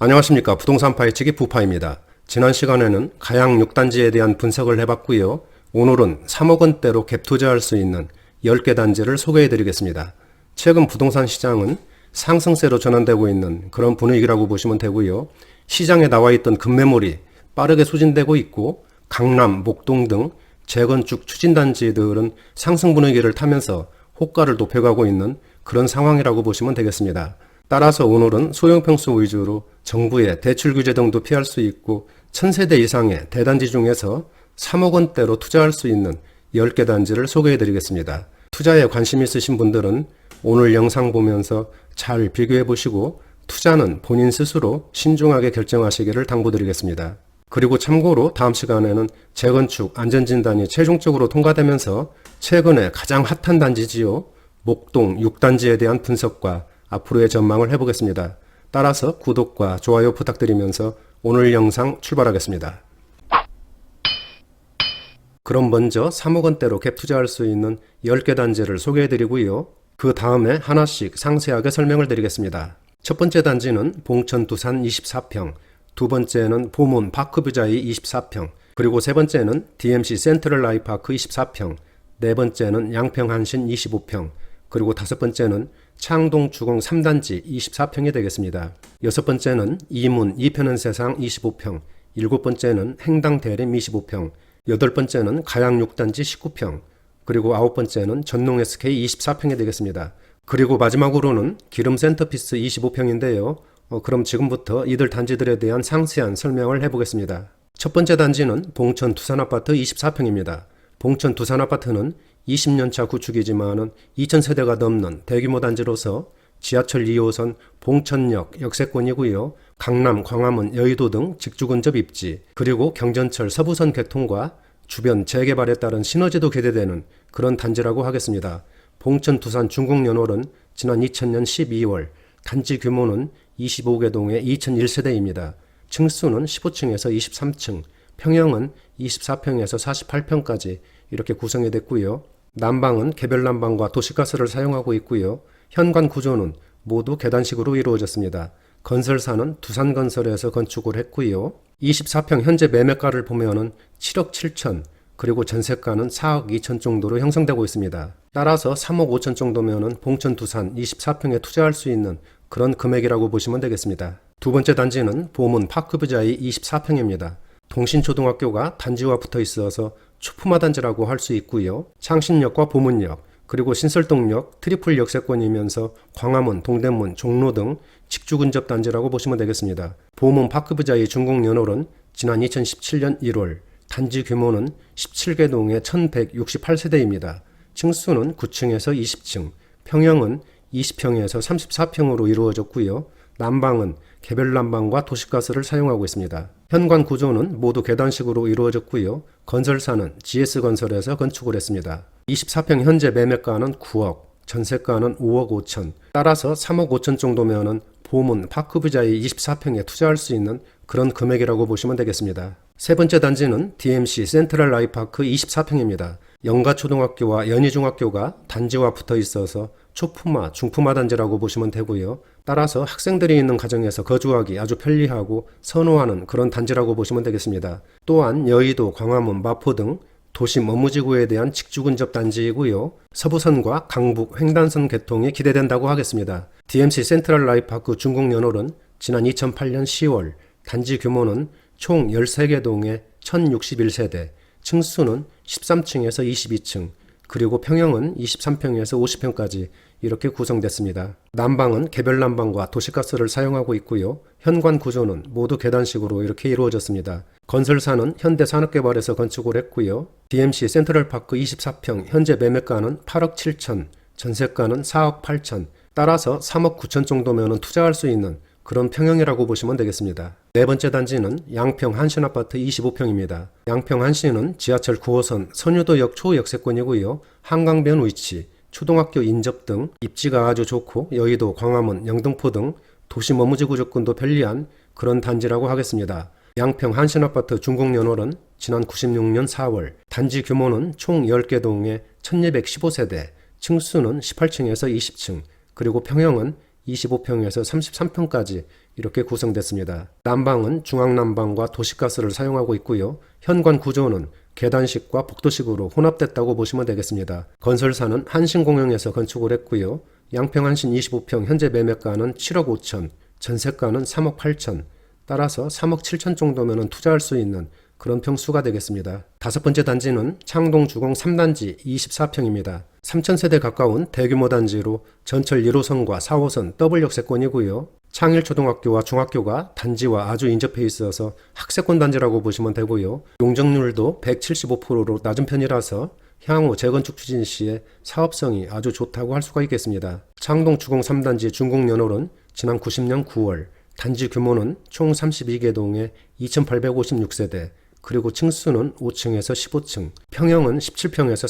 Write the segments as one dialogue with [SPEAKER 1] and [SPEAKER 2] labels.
[SPEAKER 1] 안녕하십니까. 부동산 파헤치기 부파입니다. 지난 시간에는 가양 6단지에 대한 분석을 해봤고요. 오늘은 3억 원대로 갭 투자할 수 있는 10개 단지를 소개해 드리겠습니다. 최근 부동산 시장은 상승세로 전환되고 있는 그런 분위기라고 보시면 되고요. 시장에 나와 있던 급매물이 빠르게 소진되고 있고 강남, 목동 등 재건축 추진단지들은 상승 분위기를 타면서 호가를 높여가고 있는 그런 상황이라고 보시면 되겠습니다. 따라서 오늘은 소형평수 위주로 정부의 대출 규제 등도 피할 수 있고 1000세대 이상의 대단지 중에서 3억 원대로 투자할 수 있는 10개 단지를 소개해 드리겠습니다. 투자에 관심 있으신 분들은 오늘 영상 보면서 잘 비교해 보시고 투자는 본인 스스로 신중하게 결정하시기를 당부드리겠습니다. 그리고 참고로 다음 시간에는 재건축 안전진단이 최종적으로 통과되면서 최근에 가장 핫한 단지지요. 목동 6단지에 대한 분석과 앞으로의 전망을 해보겠습니다. 따라서 구독과 좋아요 부탁드리면서 오늘 영상 출발하겠습니다. 그럼 먼저 3억 원대로 갭 투자할 수 있는 10개 단지를 소개해드리고요. 그 다음에 하나씩 상세하게 설명을 드리겠습니다. 첫 번째 단지는 봉천 두산 24평, 두 번째는 보문 파크뷰자이 24평, 그리고 세 번째는 DMC 센트럴 라이파크 24평, 네 번째는 양평 한신 25평, 그리고 다섯 번째는 창동 주공 3단지 24평이 되겠습니다. 여섯 번째는 이문 이편한 세상 25평, 일곱 번째는 행당 대림 25평, 여덟 번째는 가양 6단지 19평, 그리고 아홉 번째는 전농 SK 24평이 되겠습니다. 그리고 마지막으로는 기름 센터피스 25평인데요. 그럼 지금부터 이들 단지들에 대한 상세한 설명을 해보겠습니다. 첫 번째 단지는 봉천 두산아파트 24평입니다. 봉천 두산아파트는 20년차 구축이지만 2000세대가 넘는 대규모 단지로서 지하철 2호선 봉천역 역세권이고요. 강남, 광화문, 여의도 등 직주 근접 입지, 그리고 경전철 서부선 개통과 주변 재개발에 따른 시너지도 기대되는 그런 단지라고 하겠습니다. 봉천 두산 중국연월은 지난 2000년 12월 단지 규모는 25개 동의 2001세대입니다. 층수는 15층에서 23층, 평형은 24평에서 48평까지 이렇게 구성이 됐고요. 난방은 개별 난방과 도시가스를 사용하고 있고요. 현관 구조는 모두 계단식으로 이루어졌습니다. 건설사는 두산건설에서 건축을 했고요. 24평 현재 매매가를 보면은 7억 7천, 그리고 전세가는 4억 2천 정도로 형성되고 있습니다. 따라서 3억 5천 정도면은 봉천 두산 24평에 투자할 수 있는 그런 금액이라고 보시면 되겠습니다. 두 번째 단지는 보문 파크뷰자이 24평입니다. 동신초등학교가 단지와 붙어 있어서 초품화 단지라고 할 수 있고요. 창신역과 보문역, 그리고 신설동역, 트리플 역세권이면서 광화문, 동대문, 종로 등 직주 근접 단지라고 보시면 되겠습니다. 보문 파크뷰자이 중국연월은 지난 2017년 1월 단지 규모는 17개 동의 1168세대입니다. 층수는 9층에서 20층, 평형은 20평에서 34평으로 이루어졌고요. 난방은 개별 난방과 도시가스를 사용하고 있습니다. 현관 구조는 모두 계단식으로 이루어졌고요. 건설사는 GS건설에서 건축을 했습니다. 24평 현재 매매가는 9억, 전세가는 5억 5천, 따라서 3억 5천 정도면은 보문 파크뷰자이 24평에 투자할 수 있는 그런 금액이라고 보시면 되겠습니다. 세 번째 단지는 DMC 센트럴 라이파크 24평입니다. 영가초등학교와 연희중학교가 단지와 붙어 있어서 초품화, 중품화 단지라고 보시면 되고요. 따라서 학생들이 있는 가정에서 거주하기 아주 편리하고 선호하는 그런 단지라고 보시면 되겠습니다. 또한 여의도, 광화문, 마포 등 도심 업무지구에 대한 직주 근접 단지이고요. 서부선과 강북, 횡단선 개통이 기대된다고 하겠습니다. DMC 센트럴 라이파크 중국연월은 지난 2008년 10월 단지 규모는 총 13개 동의 1061세대, 층수는 13층에서 22층, 그리고 평형은 23평에서 50평까지 이렇게 구성됐습니다. 난방은 개별 난방과 도시가스를 사용하고 있고요. 현관 구조는 모두 계단식으로 이렇게 이루어졌습니다. 건설사는 현대산업개발에서 건축을 했고요. DMC 센트럴파크 24평 현재 매매가는 8억 7천, 전세가는 4억 8천, 따라서 3억 9천 정도면 투자할 수 있는 그런 평형이라고 보시면 되겠습니다. 네 번째 단지는 양평 한신아파트 25평입니다. 양평 한신은 지하철 9호선 선유도역 초역세권이고요. 한강변 위치, 초등학교 인접 등 입지가 아주 좋고 여의도, 광화문, 영등포 등 도시 머무지구 조건도 편리한 그런 단지라고 하겠습니다. 양평 한신아파트 중국연월은 지난 96년 4월 단지 규모는 총 10개 동의 1215세대, 층수는 18층에서 20층, 그리고 평형은 25평에서 33평까지 이렇게 구성됐습니다. 난방은 중앙난방과 도시가스를 사용하고 있고요. 현관 구조는 계단식과 복도식으로 혼합됐다고 보시면 되겠습니다. 건설사는 한신공영에서 건축을 했고요. 양평 한신 25평 현재 매매가는 7억 5천, 전세가는 3억 8천, 따라서 3억 7천 정도면 투자할 수 있는 그런 평수가 되겠습니다. 다섯 번째 단지는 창동 주공 3단지 24평입니다. 3,000세대 가까운 대규모 단지로 전철 1호선과 4호선 더블 역세권이고요. 창일초등학교와 중학교가 단지와 아주 인접해 있어서 학세권 단지라고 보시면 되고요. 용적률도 175%로 낮은 편이라서 향후 재건축 추진 시에 사업성이 아주 좋다고 할 수가 있겠습니다. 창동 주공 3단지 준공연홀은 지난 90년 9월, 단지 규모는 총 32개동에 2,856세대, 그리고 층수는 5층에서 15층, 평형은 17평에서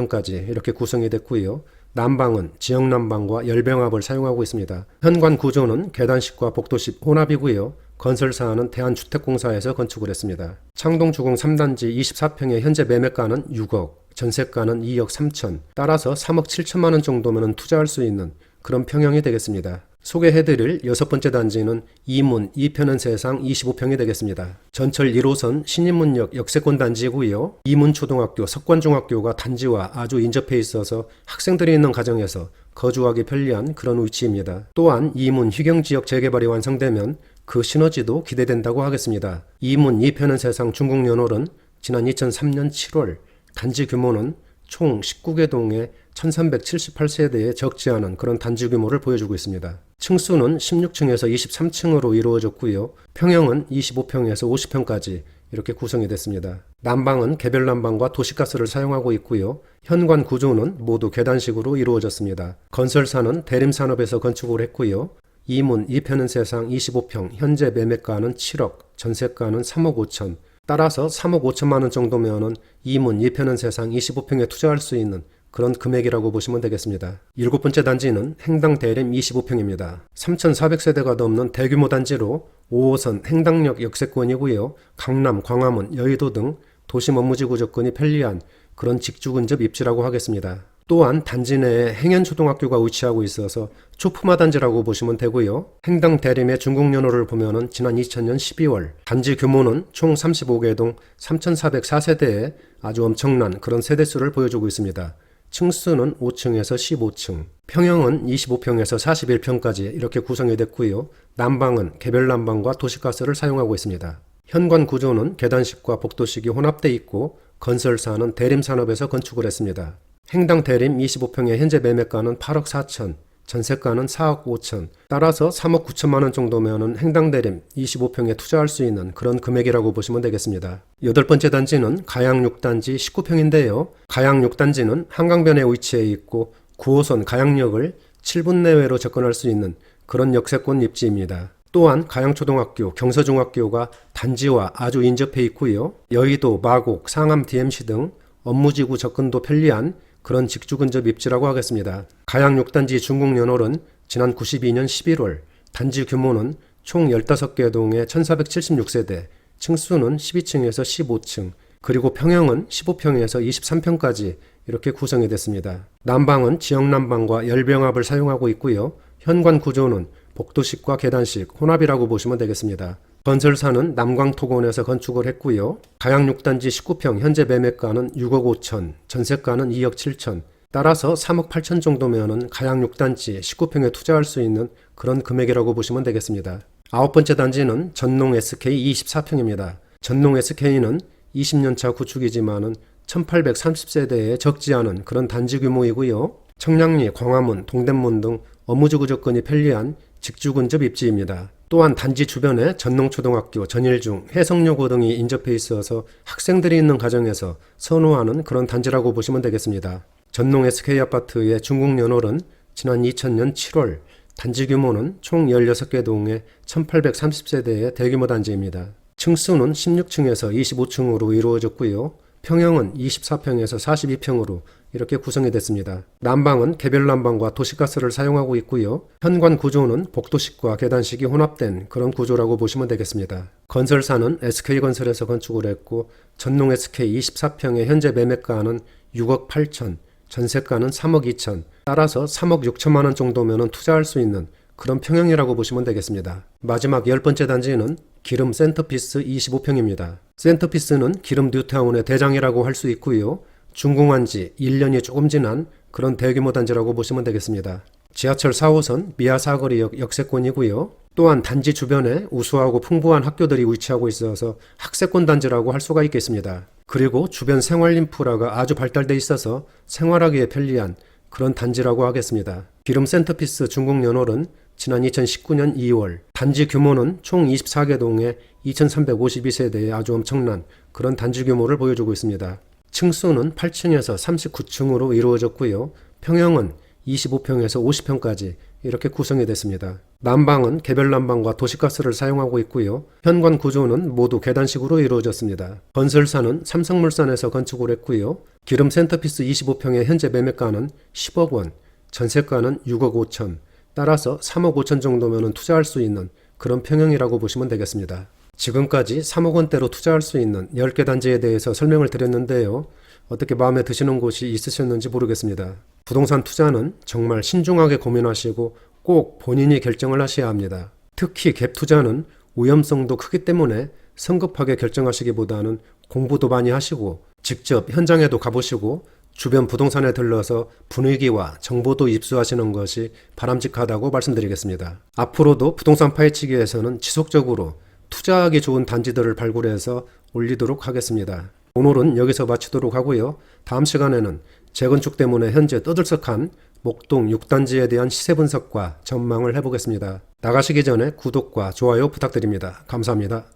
[SPEAKER 1] 31평까지 이렇게 구성이 됐고요. 난방은 지역난방과 열병합을 사용하고 있습니다. 현관 구조는 계단식과 복도식 혼합이고요. 건설사는 대한주택공사에서 건축을 했습니다. 창동 주공 3단지 24평의 현재 매매가는 6억, 전세가는 2억 3천, 따라서 3억 7천만 원 정도면 투자할 수 있는 그런 평형이 되겠습니다. 소개해드릴 여섯 번째 단지는 이문 2편은 세상 25평이 되겠습니다. 전철 1호선 신인문역 역세권 단지이고요. 이문초등학교, 석관중학교가 단지와 아주 인접해 있어서 학생들이 있는 가정에서 거주하기 편리한 그런 위치입니다. 또한 이문 휴경지역 재개발이 완성되면 그 시너지도 기대된다고 하겠습니다. 이문 2편은 세상 중국연홀은 지난 2003년 7월, 단지 규모는 총 19개 동에 1378세대에 적지 않은 그런 단지 규모를 보여주고 있습니다. 층수는 16층에서 23층으로 이루어졌고요. 평형은 25평에서 50평까지 이렇게 구성이 됐습니다. 난방은 개별 난방과 도시가스를 사용하고 있고요. 현관 구조는 모두 계단식으로 이루어졌습니다. 건설사는 대림산업에서 건축을 했고요. 이문 2편은 세상 25평, 현재 매매가는 7억, 전세가는 3억 5천, 따라서 3억 5천만 원 정도면은 이문 2편은 세상 25평에 투자할 수 있는 그런 금액이라고 보시면 되겠습니다. 일곱 번째 단지는 행당 대림 25평입니다. 3,400세대가 넘는 대규모 단지로 5호선 행당역 역세권이고요. 강남, 광화문, 여의도 등 도심 업무지 구조권이 편리한 그런 직주 근접 입지라고 하겠습니다. 또한 단지 내에 행현초등학교가 위치하고 있어서 초품화 단지라고 보시면 되고요. 행당 대림의 중국연호를 보면은 지난 2000년 12월 단지 규모는 총 35개동 3,404세대의 아주 엄청난 그런 세대수를 보여주고 있습니다. 층수는 5층에서 15층, 평형은 25평에서 41평까지 이렇게 구성이 됐고요. 난방은 개별 난방과 도시가스를 사용하고 있습니다. 현관 구조는 계단식과 복도식이 혼합되어 있고 건설사는 대림산업에서 건축을 했습니다. 행당 대림 25평의 현재 매매가는 8억 4천, 전세가는 4억 5천, 따라서 3억 9천만 원 정도면 행당 대림 25평에 투자할 수 있는 그런 금액이라고 보시면 되겠습니다. 여덟 번째 단지는 가양 6단지 19평인데요. 가양 6단지는 한강변에 위치해 있고 9호선 가양역을 7분 내외로 접근할 수 있는 그런 역세권 입지입니다. 또한 가양초등학교, 경서중학교가 단지와 아주 인접해 있고요. 여의도, 마곡, 상암 DMC 등 업무지구 접근도 편리한 그런 직주 근접 입지라고 하겠습니다. 가양 6단지 중국연홀은 지난 92년 11월, 단지 규모는 총 15개 동에 1476세대, 층수는 12층에서 15층, 그리고 평형은 15평에서 23평까지 이렇게 구성이 됐습니다. 난방은 지역난방과 열병합을 사용하고 있고요. 현관 구조는 복도식과 계단식 혼합이라고 보시면 되겠습니다. 건설사는 남광토건에서 건축을 했고요. 가양 6단지 19평 현재 매매가는 6억 5천, 전세가는 2억 7천, 따라서 3억 8천 정도면은 가양 6단지 19평에 투자할 수 있는 그런 금액이라고 보시면 되겠습니다. 아홉 번째 단지는 전농 SK 24평입니다. 전농 SK는 20년차 구축이지만은 1830세대에 적지 않은 그런 단지 규모이고요. 청량리, 광화문, 동대문 등 업무지구 접근이 편리한 직주 근접 입지입니다. 또한 단지 주변에 전농초등학교, 전일중, 해성여고 등이 인접해 있어서 학생들이 있는 가정에서 선호하는 그런 단지라고 보시면 되겠습니다. 전농 SK아파트의 중국연홀은 지난 2000년 7월, 단지 규모는 총 16개 동에 1830세대의 대규모 단지입니다. 층수는 16층에서 25층으로 이루어졌고요. 평형은 24평에서 42평으로 이렇게 구성이 됐습니다. 난방은 개별 난방과 도시가스를 사용하고 있고요. 현관 구조는 복도식과 계단식이 혼합된 그런 구조라고 보시면 되겠습니다. 건설사는 SK건설에서 건축을 했고 전농 SK 24평의 현재 매매가는 6억 8천, 전세가는 3억 2천, 따라서 3억 6천만 원 정도면 투자할 수 있는 그런 평형이라고 보시면 되겠습니다. 마지막 10번째 단지는 기름 센터피스 25평입니다. 센터피스는 기름 뉴타운의 대장이라고 할 수 있고요. 준공한 지 1년이 조금 지난 그런 대규모 단지라고 보시면 되겠습니다. 지하철 4호선 미아사거리역 역세권이고요. 또한 단지 주변에 우수하고 풍부한 학교들이 위치하고 있어서 학세권 단지라고 할 수가 있겠습니다. 그리고 주변 생활 인프라가 아주 발달돼 있어서 생활하기에 편리한 그런 단지라고 하겠습니다. 기름 센터피스 준공 연월은 지난 2019년 2월, 단지 규모는 총 24개 동에 2352세대의 아주 엄청난 그런 단지 규모를 보여주고 있습니다. 층수는 8층에서 39층으로 이루어졌고요. 평형은 25평에서 50평까지 이렇게 구성이 됐습니다. 난방은 개별 난방과 도시가스를 사용하고 있고요. 현관 구조는 모두 계단식으로 이루어졌습니다. 건설사는 삼성물산에서 건축을 했고요. 기름 센터피스 25평의 현재 매매가는 10억 원, 전세가는 6억 5천, 따라서 3억 5천 정도면 투자할 수 있는 그런 평형이라고 보시면 되겠습니다. 지금까지 3억 원대로 투자할 수 있는 10개 단지에 대해서 설명을 드렸는데요. 어떻게 마음에 드시는 곳이 있으셨는지 모르겠습니다. 부동산 투자는 정말 신중하게 고민하시고 꼭 본인이 결정을 하셔야 합니다. 특히 갭 투자는 위험성도 크기 때문에 성급하게 결정하시기보다는 공부도 많이 하시고 직접 현장에도 가보시고 주변 부동산에 들러서 분위기와 정보도 입수하시는 것이 바람직하다고 말씀드리겠습니다. 앞으로도 부동산 파헤치기에서는 지속적으로 투자하기 좋은 단지들을 발굴해서 올리도록 하겠습니다. 오늘은 여기서 마치도록 하고요. 다음 시간에는 재건축 때문에 현재 떠들썩한 목동 6단지에 대한 시세 분석과 전망을 해보겠습니다. 나가시기 전에 구독과 좋아요 부탁드립니다. 감사합니다.